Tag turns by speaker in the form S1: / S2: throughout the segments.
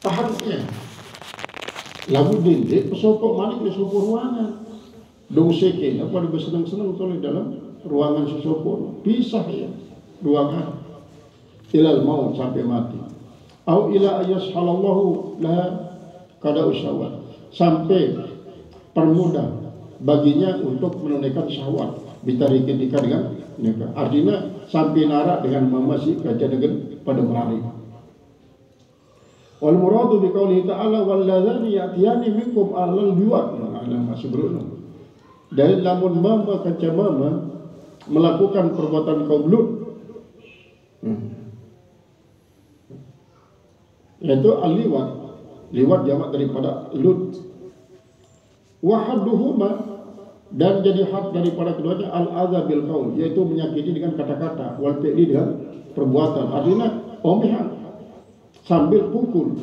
S1: tahannya lagu dinding pesopok malik di sopor ruangan dong seke apa dia senang-senang tolong dalam ruangan sopor pisah ya ruangan ilal maut sampai mati au ila ayashalallahu la kada usyawat sampai permudah baginya untuk menunaikan syahwat bitarikin nikah dengan nikah artinya sampai narak dengan masih kerja dengan pada berari. Wal muradu bi qoulihi ta'ala walladzani ya'tiyani minkum ahlal biwat ala masih berulang. Dari lamun mama kaca mama melakukan perbuatan kaum Lut. Yaitu al-liwat. Liwat jamak daripada Lut. Wa hadduhuma dan jadi had daripada keduanya al-adza bil qaul yaitu menyakiti dengan kata-kata wal fi'li dengan perbuatan. Artinya omehan sambil pukul.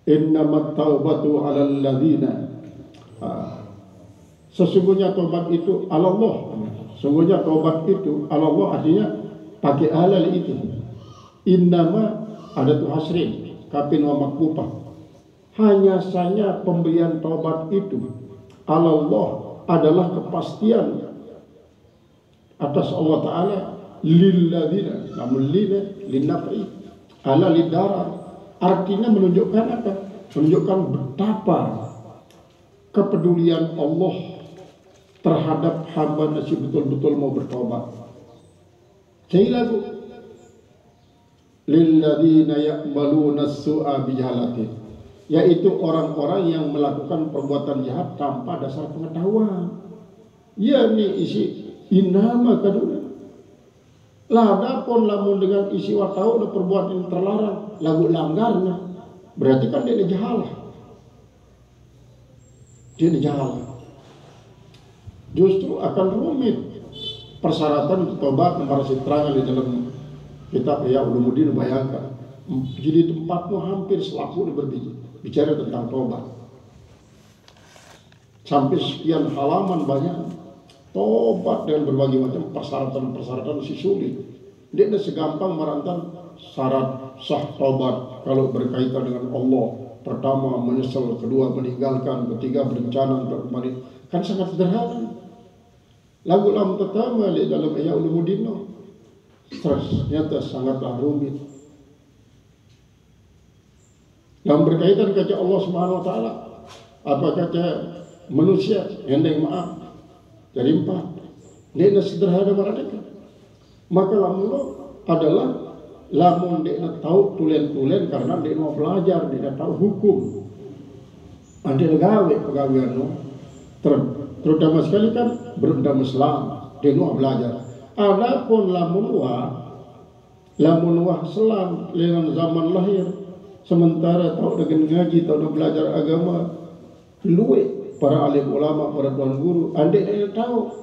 S1: Innamat taubatu 'alal ladzina. Sesungguhnya taubat itu Allah. Sesungguhnya taubat itu Allah artinya pakai alal itu. Innama adatu hasrin kapin wa makbufah. Hanya saja pemberian taubat itu Allah adalah kepastian atas Allah Ta'ala lilladzina namun linnafi ala lidarar artinya menunjukkan apa? Menunjukkan betapa kepedulian Allah terhadap hamba nasi betul-betul mau bertobat. Sekali lagi lilladzina ya'maluna as-su'a bijahalatin yaitu orang-orang yang melakukan perbuatan jahat tanpa dasar pengetahuan. Ya ni isi inama kaduna ladapun lamun dengan isi watau dan perbuatan terlarang lagu langgarnya berarti kan dia jahalah. Dia jahalah. Justru akan rumit persyaratan tobat para terangan di dalam kitab Ihya Ulumuddin bayangkan. Jadi tempatmu hampir selaku berbicara tentang tobat. Sampai sekian halaman banyak tobat dengan berbagai macam persyaratan si sulit. Dia tidak segampang merantang syarat sah tobat kalau berkaitan dengan Allah. Pertama menyesal, kedua meninggalkan, ketiga berencana untuk kembali. Kan sangat sederhana. Lagu lam pertama di dalam Ihya Ulumuddin ternyata sangatlah rumit. Yang berkaitan kata Allah Subhanahu Wa Taala, apa kata manusia yang maaf. Jadi 4. Dia sederhana mereka. Maka lamun adalah lamun dia tahu tulen-tulen karena dia mau belajar, dia tahu hukum. Anda gawe pegawaian terutama sekali kan berundang Islam, dia mau belajar. Adapun lamun wah selam dengan zaman lahir sementara tahu dengan ngaji, tahu belajar agama luwe para alim ulama, para tuan guru, andai dia tahu,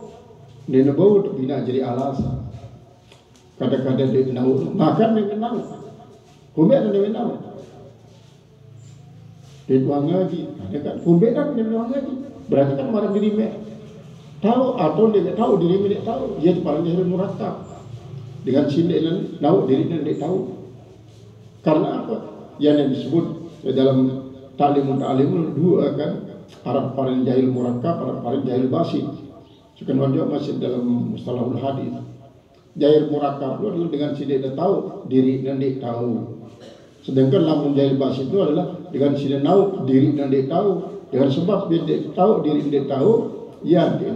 S1: dia nak bawa tu bina jadi alasan. Kadang-kadang dia tahu, makan dia tahu, kumbek dia tahu. Dia tuang ngaji, dekat kumbek dia tuang ngaji, berarti kan marah diri mek. Tahu atau dia tahu diri mek tahu, dia tu parang jahil murattab. Dengan sini dia tahu diri dia tahu. Karena apa? Yang disebut dalam ta'limul dua kan. Arab paling jahil murakkab, Arab paling jahil basit. Sekarang juga masih dalam mustalahul hadis. Jahil murakkab itu adalah dengan si dia tahu diri dan dia tahu. Sedangkan lamun jahil basit itu adalah dengan si dia tahu diri dan dia tahu. Dengan sebab dia tahu diri dan dia tahu, ya dia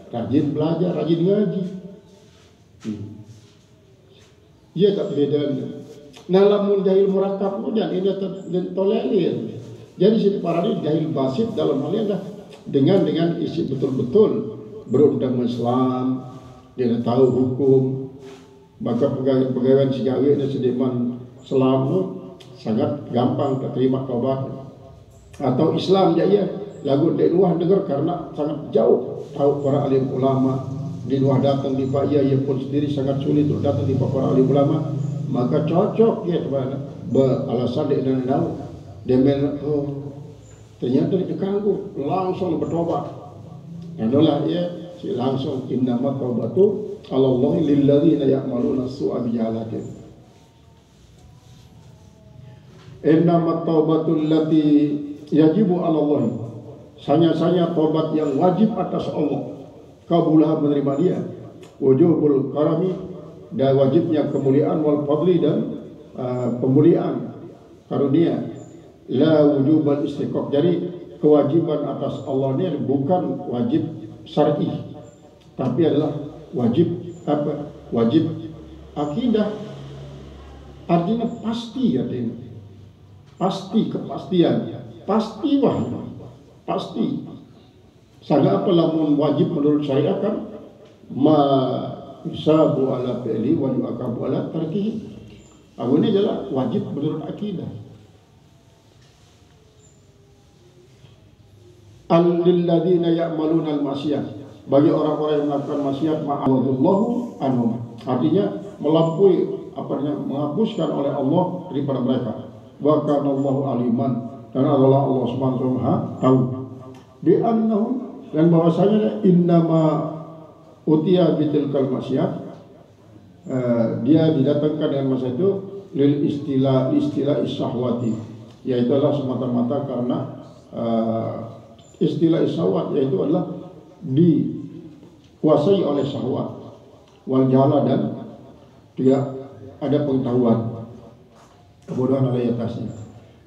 S1: rajin belajar, rajin ngaji. Ia tak beda. Nah lamun jahil murakkab itu jangan ini tolerir. Jadi situ para ini jahil basit dalam hal ini dengan isi betul-betul berundang Islam, dia tahu hukum, maka pegawai si gawe dan sediman Islam sangat gampang terima taubat. Atau Islam ya lagu di luar dengar karena sangat jauh tahu para alim ulama di luar datang di Pak ia pun sendiri sangat sulit untuk datang di para alim ulama, maka cocok ya teman beralasan dia dan tahu. Dia ternyata diganggu, langsung bertobat. Adalah ya langsung innamat taubatu 'alallahi lilladzina ya'maluna as-su'a bijahalatin. Innamat taubatul lati yajibu 'ala Allah. Sanya taubat yang wajib atas Allah. Kabulah menerima dia. Wujubul karami, dan wajibnya kemuliaan, wal fadli, dan pemuliaan karunia. La wujubal istiqaq. Jadi kewajiban atas Allah ini bukan wajib syar'i, tapi adalah wajib apa? Wajib akidah. Artinya pasti, artinya pasti, kepastian, pasti wahyu, pasti. Sangat apa lamun wajib menurut syariat kan? Ma yusabu ala fi'li wa yu'aqabu ala tarkihi. Ini adalah wajib menurut akidah. Al-lilladzina ya'maluna al-maksiyah, bagi orang-orang yang melakukan maksiat ma'awadullahu anhum, artinya melampaui menghapuskan oleh Allah daripada mereka. Wa kana Allahu aliman, dan adalah Allah Subhanahu wa taala tahu. Bi annahum, dan bahwasanya innama utiya bitilkal maksiyah, dia didatangkan dengan masa itu lil istilah syahwati, yaitu adalah semata-mata karena istilah syahwat, yaitu adalah dikuasai oleh syahwat, wal jahala, dan tidak ada pengetahuan, kebodohan oleh atasnya.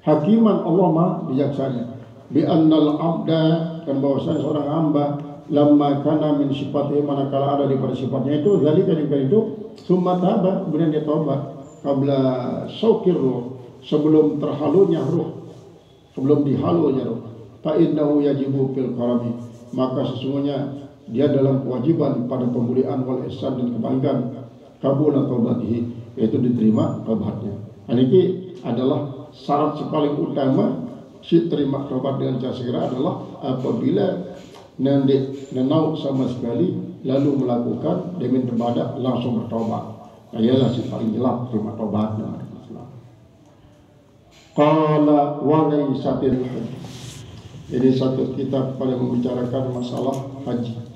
S1: Hakiman, Allah Maha bijaksana. Bi annal abda, dan bahwasanya seorang hamba lamma kana min sifatih, manakala ada daripada sifatnya itu, zalika itu summa taba, kemudian dia taubat, qabla saukir ruh, sebelum terhalunya ruh, sebelum dihalunya ruh. Fa innahu yajibu fil karami, maka sesungguhnya dia dalam kewajiban pada pemuliaan wal ihsan dan kebaikan. Kabula taubatihi, yaitu diterima taubatnya. Ini adalah syarat paling utama si terima taubat dengan cara segera adalah apabila nenau sama sekali lalu melakukan demi ibadah langsung bertaubat. Nah, ialah si paling jelek terima taubatnya. Qala wa laysatil hajj. Ini satu kitab pada membicarakan masalah haji.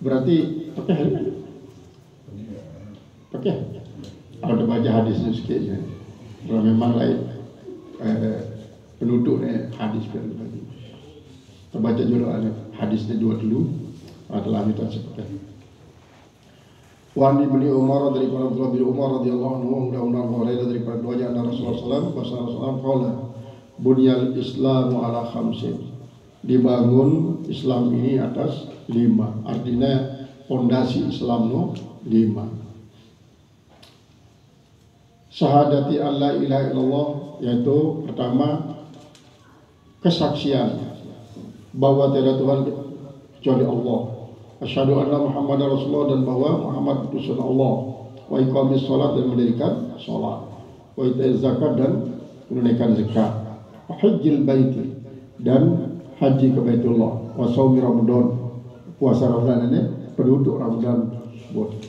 S1: Berarti pakai hari ini? Pakai? Ada baca hadisnya sikitnya. Kalau memang lain penduduknya hadis berarti. Terbaca dulu ada hadisnya dua dulu. Adalah kita sepakai. Wan ibni Umar daripada Abdullah bin Umar radhiyallahu anhu, mudah-mudahan Hurairah daripada doanya Rasulullah SAW qala bunyal Islamu ala khamsin, dibangun Islam ini atas 5, artinya fondasi Islam 5. Syahadati alla ilaha illallah, yaitu pertama kesaksian bahwa tiada Tuhan kecuali Allah. Asyhadu anna Muhammadar Rasulullah, dan bahwa Muhammad utusan Allah. Wa iqamis shalat, dan mendirikan salat. Wa itaiz zakat, dan menunaikan zakat. Wa hajjil baiti, dan haji ke Baitullah. Wa shaumi Ramadan, puasa Ramadan ini penduduk Ramadan tersebut.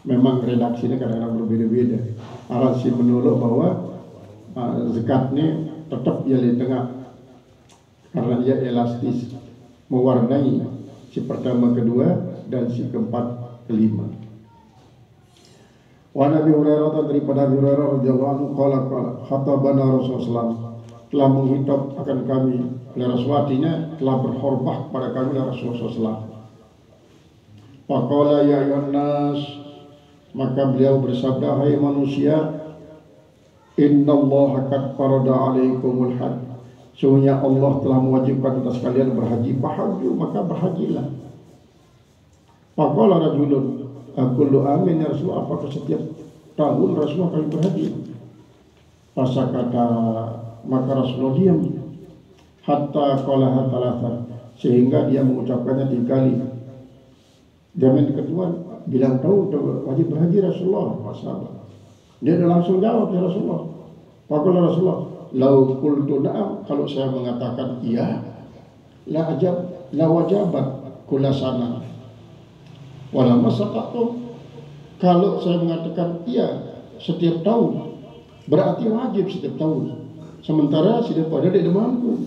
S1: Memang redaksinya kadang-kadang berbeda-beda. Arasi menolak bahwa zakat ini tetap dia di tengah karena dia elastis, mewarnai si pertama, kedua, dan si keempat, kelima. Wa Nabi Hurairah, daripada Nabi Hurairah radhiyallahu anhu qala khatabana Rasulullah, telah menghitab akan kami oleh Rasulullah, artinya telah berkhutbah kepada kami oleh Rasulullah. Faqala ya ayyuhan nas, maka beliau bersabda, hai manusia, innallaha qad farada alaikumul hajj, sesungguhnya Allah telah mewajibkan atas kalian berhaji, fahajju, maka berhajilah. Faqala rajulun, kullu amin ya Rasulullah, apakah setiap tahun Rasulullah kali berhaji? Fasakata, maka Rasulullah diam, hatta qalaha thalathan, sehingga dia mengucapkannya 3 kali. Zaman kedua bilang tahu wajib berhaji Rasulullah, sahabat. Dia dah langsung jawab, ya Rasulullah. Faqala Rasulullah, lau qultu na'am, kalau saya mengatakan iya, la wajabat kulasana wala masaqatu, kalau saya mengatakan iya setiap tahun berarti wajib setiap tahun, sementara setiap pada tidak mampu.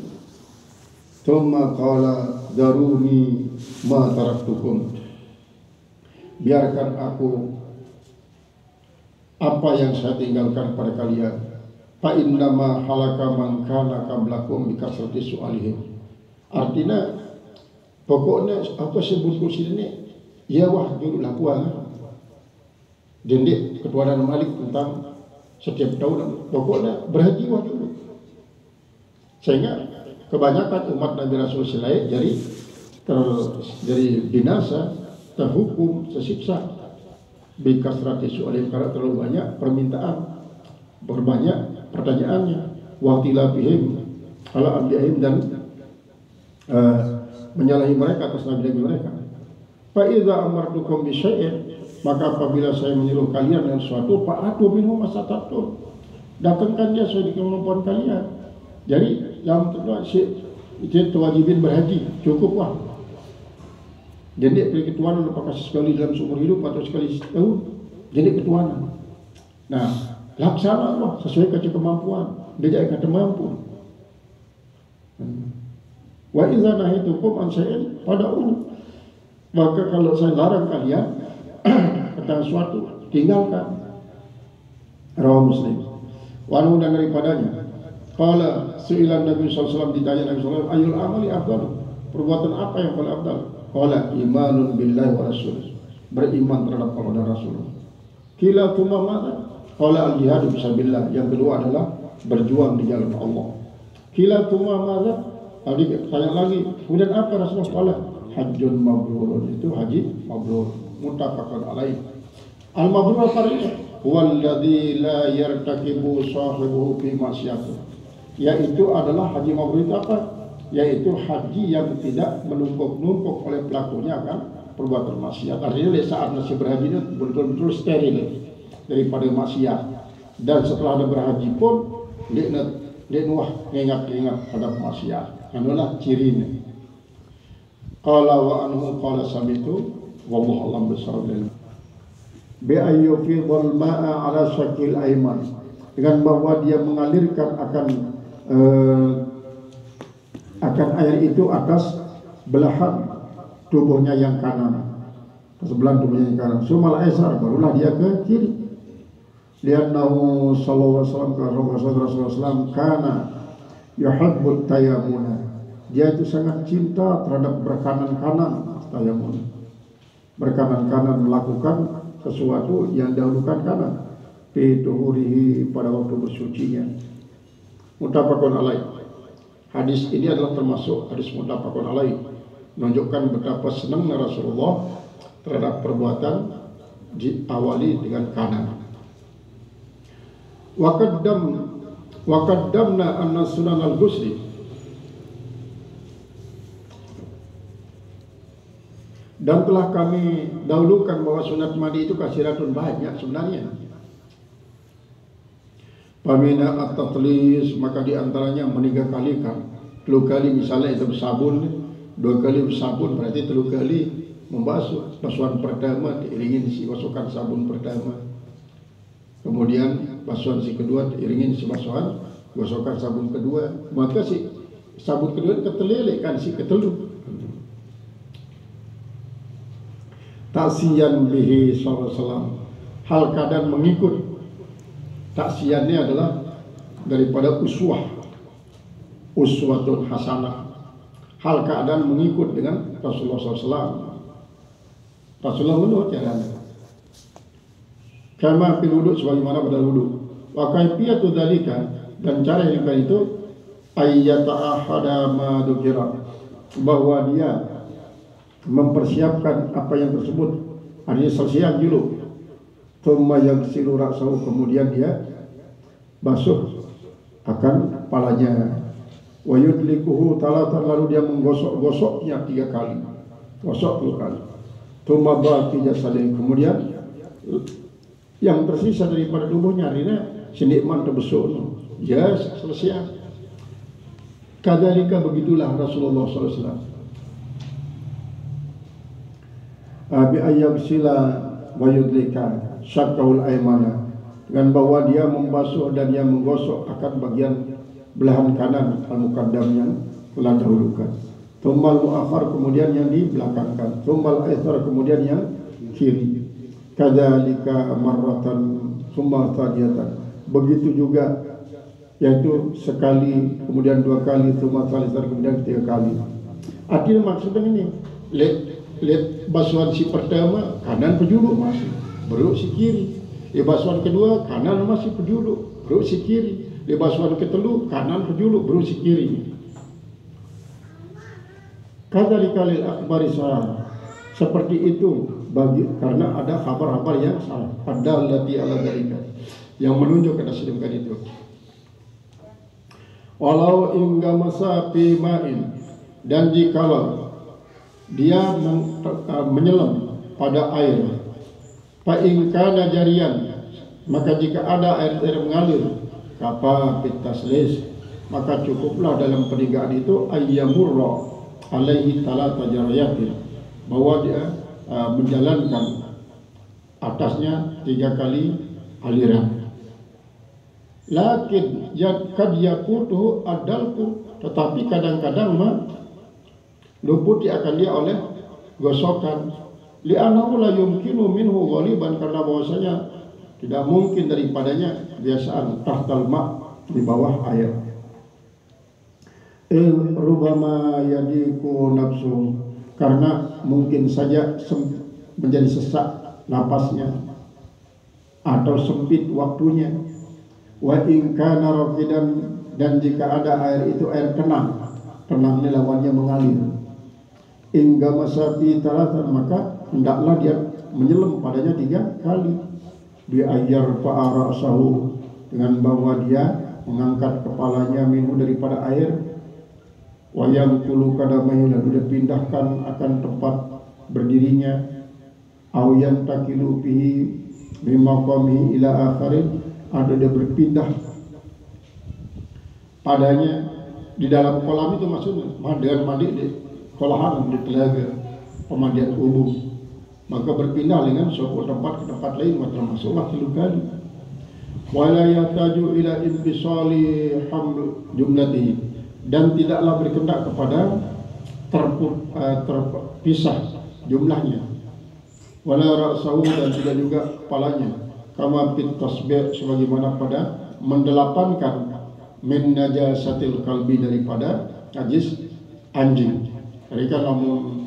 S1: Thumma qala daruni ma taraktukum, biarkan aku apa yang saya tinggalkan pada kalian. Fa innama halaka man kana qablakum bi kasrati su'alihim. Artinya pokoknya apa sebut sini ya wah dulu lakuan dendik ketuanan Malik tentang setiap tahun pokoknya berhaji wah dulu. Sehingga kebanyakan umat Nabi Rasul selain jadi binasa, terhukum, tersiksa bikasrati su'alim karena terlalu banyak permintaan, berbanyak pertanyaannya, waqtilafihim ala anbiya'ihim dan menyalahi mereka atas nabi-nabi mereka. Fa idza amartukum bi syai'in, maka apabila saya menyuruh kalian dengan sesuatu, fa'atu minhu masatatu, datangkan dia sesuai dengan kemampuan kalian. Jadi yang kedua itu wajibin berhaji cukup wah. Jadi ketuanan apakah sekali dalam seumur hidup atau sekali setahun, jadi ketuanan. Nah, laksana wah sesuai dengan kemampuan, dia kata mampu. Wa idza nahitukum an syai'in fad'u, maka kalau saya larang kalian tentang suatu, tinggalkan. Rawahu Muslim. Wa anu dan daripadanya qala su'ilan Nabi sallallahu alaihi wasallam, ditanya Nabi sallallahu alaihi wasallam, ayul amali afdal, perbuatan apa yang paling afdal? Qala imanun billahi wa rasul, beriman terhadap Allah dan Rasul. Kila tuma mana? Qala al jihadu fisabilillah, yang kedua adalah berjuang di jalan Allah. Kila tuma mana? Tadi tanya lagi, kemudian apa Rasulullah? Qala hajjun mabrurun, itu haji mabrur, muttafaqun alaih. Al mabrur apa artinya? Walladzi la yartakibu sahibuhu fi maksiatih, yaitu adalah haji mabrur itu apa? Yaitu haji yang tidak menumpuk-numpuk oleh pelakunya akan perbuatan maksiat. Artinya saat masih berhaji itu betul-betul steril daripada maksiat. Dan setelah ada berhaji pun dia nuah ingat-ingat pada maksiat. Itulah cirinya. Qala wa anhu qala sabitu wallahu a'lam bissawab. Bi ayyufidhal ma'a ala syakil ayman, dengan bahwa dia mengalirkan akan air itu atas belahan tubuhnya yang kanan, sebelah tubuhnya yang kanan. Sumal aisar, barulah dia ke kiri. Liannahu sallallahu alaihi wasallam, karena Rasulullah SAW kana yuhibbut tayammuna, dia itu sangat cinta terhadap berkanan kanan. Tayamun, berkanan kanan, melakukan sesuatu yang dahulukan kanan. Fi tuhurihi, pada waktu bersucinya. Muttafaqun alaih. Hadis ini adalah termasuk hadis muttafaqun alaih, menunjukkan betapa senangnya Rasulullah terhadap perbuatan diawali dengan kanan. Wa qaddamna anna sunan al-ghusli, dan telah kami dahulukan bahwa sunat mandi itu kasiratun, banyak sebenarnya. Pamina at-tatlis, maka diantaranya meninggalkan 3 kali, misalnya itu bersabun, 2 kali bersabun, berarti 3 kali membasuh. Basuhan pertama diiringin si basuhan sabun pertama, kemudian basuhan si kedua diiringin si basuhan sabun kedua, maka si sabun kedua ketelelek kan si ketelu. Taksiyan bihi sallallahu alaihi wasallam, hal keadaan mengikut. Taksiyannya adalah daripada uswatun hasanah, hal keadaan mengikut dengan Rasulullah SAW. Rasulullah menurut jalannya kama fil wudu, sebagaimana pada wudu. Wa kaifiyatu dzalika, dan cara yang itu ayyata ahada ma dzukira, bahwa dia mempersiapkan apa yang tersebut, artinya selesai dulu. Thumma yaghsilu ra'sahu, kemudian dia basuh akan kepalanya. Wa yudlikuhu talatan, lalu dia menggosok-gosoknya 3 kali, gosok 3 kali. Thumma baqi jasadihi, kemudian yang tersisa daripada tubuhnya artinya senikmat terbesuk, ya selesai. Kadzalika, begitulah Rasulullah SAW. Bi ayyabsila wa yudlika syakkaul aymana, dengan bahwa dia membasuh dan dia menggosok akan bagian belahan kanan al-muqaddam yang telah dahulukan. Tsummal muakhar, kemudian yang dibelakangkan. Tsummal aithar, kemudian yang kiri. Kadzalika marratan tsumma tsaniyatan. Begitu juga, yaitu sekali, kemudian dua kali, tsumma tsaniyatan, kemudian ketiga kali. Artinya maksudnya ini, lihat basuhan si pertama kanan penjuluk masih, beruk si kiri. Di basuhan kedua kanan masih penjuluk, beruk si kiri. Di basuhan ketelu kanan penjuluk, beruk si kiri. Kadzalika lil akhbari sahih. Seperti itu karena ada kabar-kabar yang salah. Adallati ala dzalika, yang menunjuk pada sedemikian itu. Walau ingga masafi ma'in, dan jikalau dia menyelam pada air, fa in kana jariyan, maka jika ada air mengalir, kapa bitaslis, maka cukuplah dalam perniagaan itu ayyamurra alaihi talata jarayatin, bahwa dia menjalankan atasnya 3 kali aliran. Lakin kad yakutuhu adalku, tetapi kadang-kadang luputi akan dia oleh gosokan. Li'annahu la yumkinu minhu ghaliban, karena bahwasanya tidak mungkin daripadanya kebiasaan tahtal ma', di bawah air. Rubama yadiku nafsu, karena mungkin saja menjadi sesak napasnya atau sempit waktunya. Wa in kana rafidan, dan jika ada air itu air tenang ini lawannya mengalir. Ingga masafi talatan, maka hendaklah dia menyelam padanya 3 kali. Bi ayyar fa'arasahu, dengan bahwa dia mengangkat kepalanya minhu daripada air. Wayang kulu kadamai, lalu dia pindahkan akan tempat berdirinya. Awiyan takilu bihi bimaqami ila akharin, ada dia berpindah padanya di dalam kolam itu, maksudnya dengan mandi di kolahan, di telaga pemandian umum, maka berpindah dengan suatu tempat ke tempat lain, termasuklah 3 kali. Wala yataju ila infisali haml jumlatihi, dan tidaklah berkendak kepada terpisah jumlahnya. Wala ra'sahu, dan tidak juga kepalanya. Kama fit tasbih, sebagaimana pada mendelapankan min najasatil kalbi, daripada najis anjing. Jadi kan namun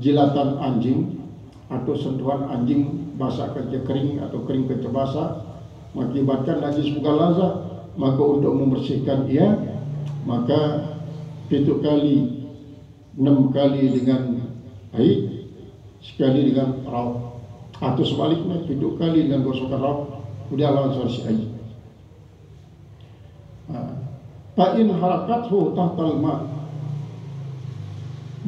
S1: jilatan anjing atau sentuhan anjing basah kerja kering atau kering kerja basah mengakibatkan najis mughallaza, maka untuk membersihkan ia, maka 7 kali, 6 kali dengan air, sekali dengan raw, atau sebaliknya 7 kali dengan gosokan raw, kemudian lawan si air. Fa in harakathu tahtal ma,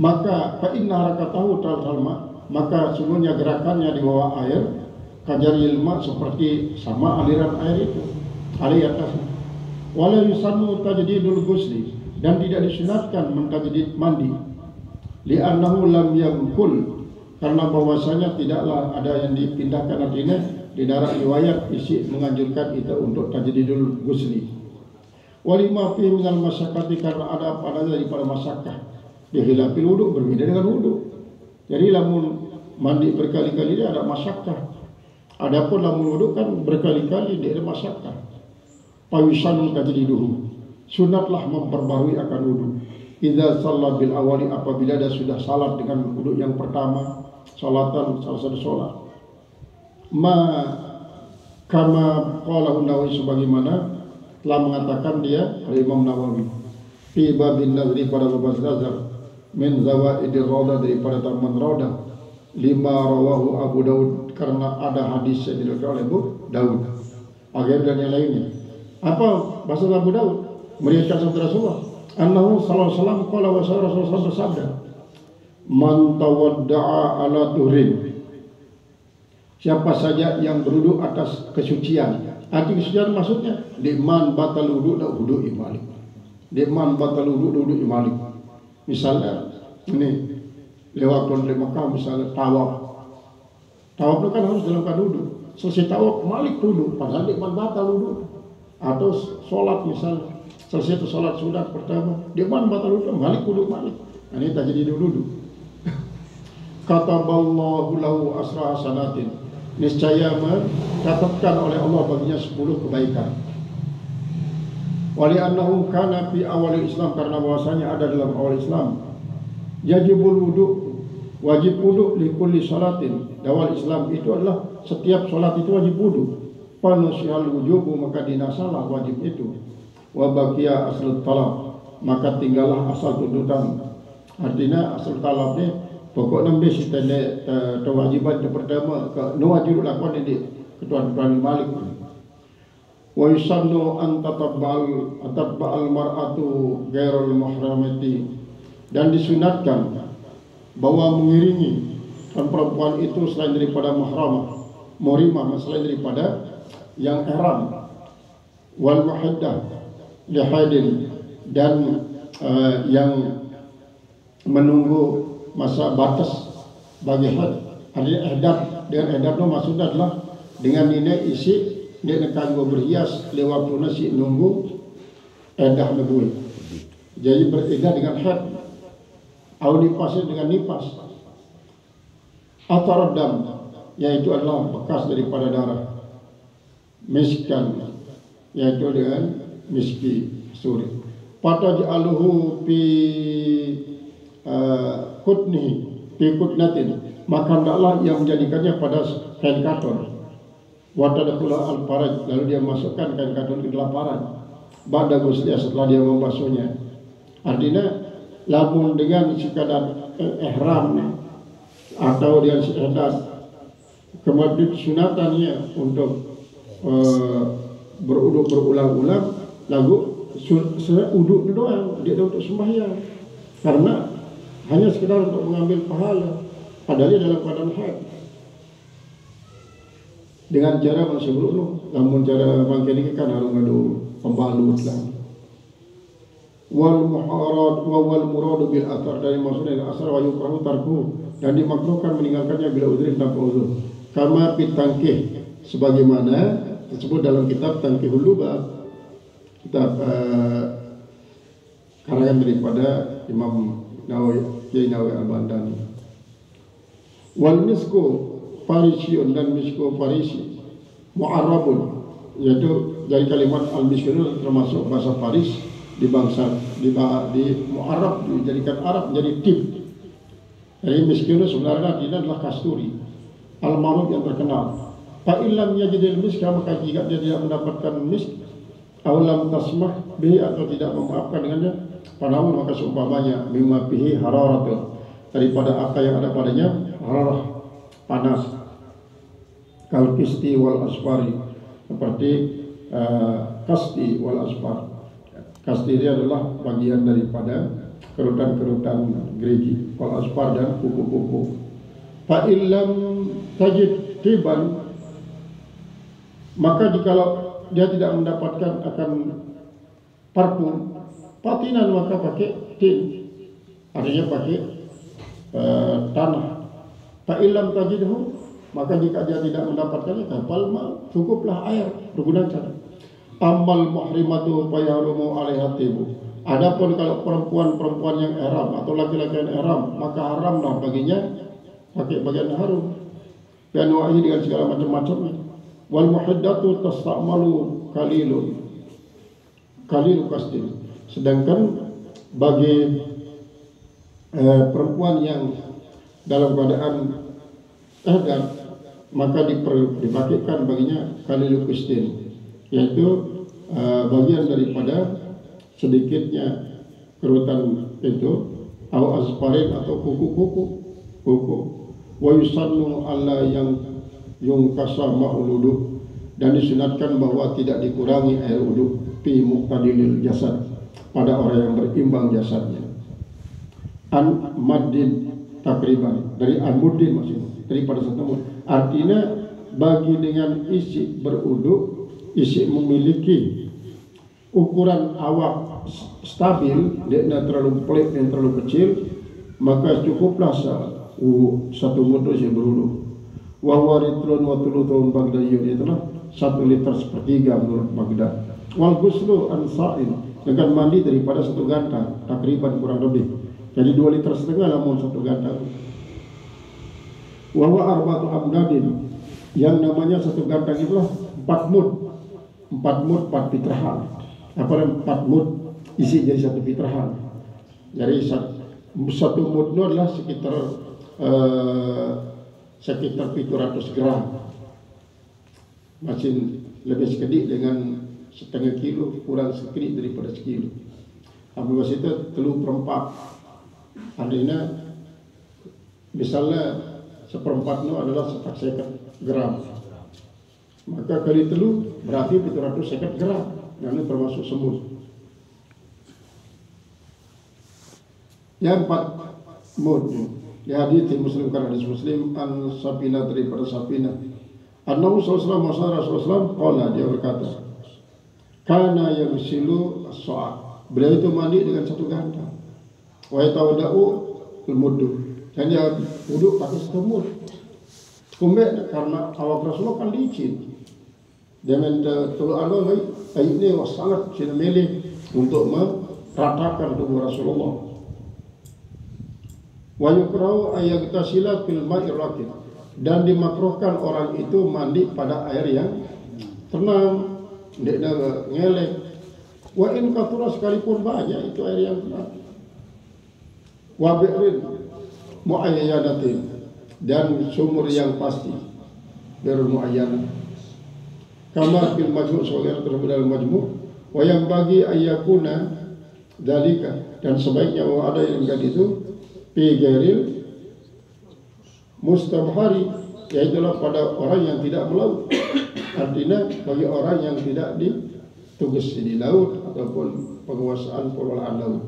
S1: maka fa in harakatahu tahtal ma, maka sungguhnya gerakannya di bawah air kajaril ma, seperti sama aliran air itu, alir atasnya. Wala yusannu tajdidul ghusli, dan tidak disunatkan mentajdid mandi. Li'annahu lam yamkul, karena bahwasanya tidaklah ada yang dipindahkan. Artinya di dalam riwayat isi menganjurkan itu untuk tajdidul ghusli. Walima fi minal masyaqqati, karena ada padanya daripada masyaqqah. Dihilafil wudu, berbeda dengan wudu. Jadi lamun mandi berkali-kali dia ada masyaqqah. Adapun lamun wudu kan berkali-kali dia ada masyaqqah. Pawisan tajdiduhu, sunatlah memperbarui akan wudu. Idza shalla bil awali, apabila dia sudah salat dengan wudu yang pertama, salatan salah satu salat. Kama qala Nawawi, sebagaimana telah mengatakan dia Imam Nawawi fi babin nazri, pada bab nazar, min zawaidir rawdah, daripada taman rawdah, lima rawahu Abu Daud, karena ada hadis yang diriwayatkan oleh Abu Daud. Agar dan yang lainnya. Apa bahasa Abu Daud? Meriwayatkan sabda Rasulullah, annahu sallallahu alaihi wasallam qala, wa Rasulullah bersabda, man tawadda'a ala tuhrin, siapa saja yang berwudu atas kesucian. Arti kesucian maksudnya liman batal wudu dan wudu imalik. Liman batal wudu dan wudu imalik. Misalnya ini lewat di Mekah, misalnya tawaf. Tawaf itu kan harus dalam keadaan wudu. Selesai tawaf malik wudu, padahal liman batal wudu. Atau sholat misalnya, selesai itu sholat sudah pertama, liman batal wudu, malik wudu malik. Nah, ini tak jadi wudu. kataballahu lahu asra hasanatin, niscaya mencatatkan oleh Allah baginya 10 kebaikan. Wali annahu kana fi awal Islam, karena bahwasanya ada dalam awal Islam, yajibul wudu, wajib wudu li kulli salatin. Awal Islam itu adalah setiap salat itu wajib wudu. Panusihal wujubu, maka dinasalah wajib itu. Wa baqiya asal talab, maka tinggallah asal tuntutan. Artinya asal talab ni pokok nembe sitende kewajiban yang pertama ke no wajib lakukan ini ketuan-tuan Malik. Wa yusannu an tatabal mar'atu ghairul muhramati, dan disunatkan bahwa mengiringi perempuan itu selain daripada muhrimah, selain daripada yang ihram, wal muhaddah lihaidin, dan yang menunggu masa batas bagi haid. Artinya ehdad, dengan ehdad itu maksudnya adalah dengan nilai isi dia nak kanggo berhias lewat pun si nunggu edah nebui. Jadi beredah dengan haid, atau nipasnya dengan nipas. Atar dam, yaitu adalah bekas daripada darah. Miskan, yaitu dengan miski suri. Pataj'aluhu fi kutnatin, maka hendaklah yang menjadikannya pada kain katon. Watadakula al-faraj, lalu dia masukkan kain katon ke dalam paraj. Ba'da ghusliha, setelah dia membasuhnya. Artinya lamun dengan sekadar ihram atau dengan sekadar kemudian sunatannya untuk beruduk berulang-ulang, lalu uduk doang, dia untuk sembahyang, karena hanya sekedar untuk mengambil pahala, padahal dia dalam keadaan haid. Dengan cara masih beruduk, namun cara bangkit ini kan harus ngadu pembalut lah. Wal muradu bil athar, dari maksudnya asar wa yukrahu tarku, dan dimakruhkan meninggalkannya bila udhrin tanpa uzur. Kama pitangkih, sebagaimana disebut dalam kitab Tangkihul Lubab, kitab karangan daripada Imam Kiai Nawawi Al-Bandani. Wal misku Farisiun, dan misku Farisi mu'arrabun, yaitu dari kalimat al-miskun termasuk bahasa Faris di bangsa di mu'arrab, dijadikan Arab menjadi tip. Jadi miskin sebenarnya artinya adalah kasturi, al-maruf yang terkenal. Fa illam yajidil miska, maka jika dia tidak mendapatkan misk, aw lam tasmah bihi, atau tidak memaafkan dengannya, panamun, maka seumpamanya mimma bihi hararatun, daripada apa yang ada padanya hararah, panas, kal kisti wal asfari, seperti kasti wal asfar. Kasti ini adalah bagian daripada kerutan-kerutan gerigi, wal asfar, dan kuku-kuku. Fa illam tajid tiban, maka jikalau dia tidak mendapatkan akan parfum, patinan, maka pakai tin, artinya pakai tanah. Fa'ilam tajidhu, maka jika dia tidak mendapatkannya, kapal cukuplah air, bergunakan. Amal muhrimatu fayarumu alaiha tibu. Adapun kalau perempuan-perempuan yang ihram atau laki-laki yang ihram, maka haramlah baginya pakai bagian harum. Dan wahi dengan segala macam-macamnya. Wal muhaddatu tasta'malu kalilu kastin. Sedangkan bagi perempuan yang dalam keadaan ehdad, maka dipakaikan baginya kalilu kastin, yaitu bagian daripada sedikitnya kerutan itu, au asparin, atau kuku. Wa yusannu alla yang yungkasa ma'uludu, dan disunatkan bahwa tidak dikurangi air wudu fi muqtadilil jasad, pada orang yang berimbang jasadnya. An maddin takriban, dari an-muddin maksudnya, daripada satu mud. Artinya bagi dengan isi berudu, isi memiliki ukuran awak stabil, dia tidak terlalu pelik dan terlalu kecil, maka cukuplah satu mud isi berudu. Wa waritlun wa thuluthun bagdayun, itulah 1 liter sepertiga menurut Baghdad. Wal ghuslu an sa'in, dengan mandi daripada 1 gantang, takriban kurang lebih. Jadi 2,5 liter namun 1 gantang. Wa huwa arba'atu amdadin, yang namanya satu gantang itulah 4 mud. 4 fitrahan. Apa 4 mud isi jadi 1 fitrahan. Jadi 1 mud itu adalah sekitar 700 gram. Masih lebih sedikit dengan setengah kilo, kurang sedikit daripada sekilo. Habis itu 3/4. Artinya misalnya 1/4 itu adalah 150 gram. Maka kali 3 berarti 750 gram. Dan itu termasuk semut. Yang 4 mud. Di hadits Muslim, karena hadis Muslim an Safina, daripada Safina. An-Nabi sallallahu alaihi wasallam qala, dia berkata, kana yaghsilu as-sa'a. Beliau itu mandi dengan 1 gantang. Wa yatawadda'u al-muddu. Dan dia wuduk pakai 1 mud. Kemudian karena awak Rasulullah kan licin. Dengan tuluan ini sangat memilih untuk meratakan tubuh Rasulullah. Wa yukrahu ayaghtasila fil ma'ir raqid. Dan dimakruhkan orang itu mandi pada air yang tenang, tidak ngelek. Wa in kathura, sekalipun banyak itu air yang tenang. Wa bi'rin mu'ayyadatin, dan sumur yang pasti, bi'rin mu'ayyanah. Kama fil majmu', sebagai tersebut dalam majmu'. Wa yang bagi ayyakuna dalika, dan sebaiknya ada yang tadi itu fi ghairil mustabhari, yaitulah pada orang yang tidak melaut. Artinya bagi orang yang tidak ditugas di laut ataupun penguasaan pengelolaan laut.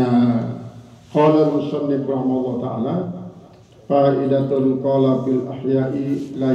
S1: Nah, qala musannif rahimahullah ta'ala, fa'idatun qala fil ahya'i la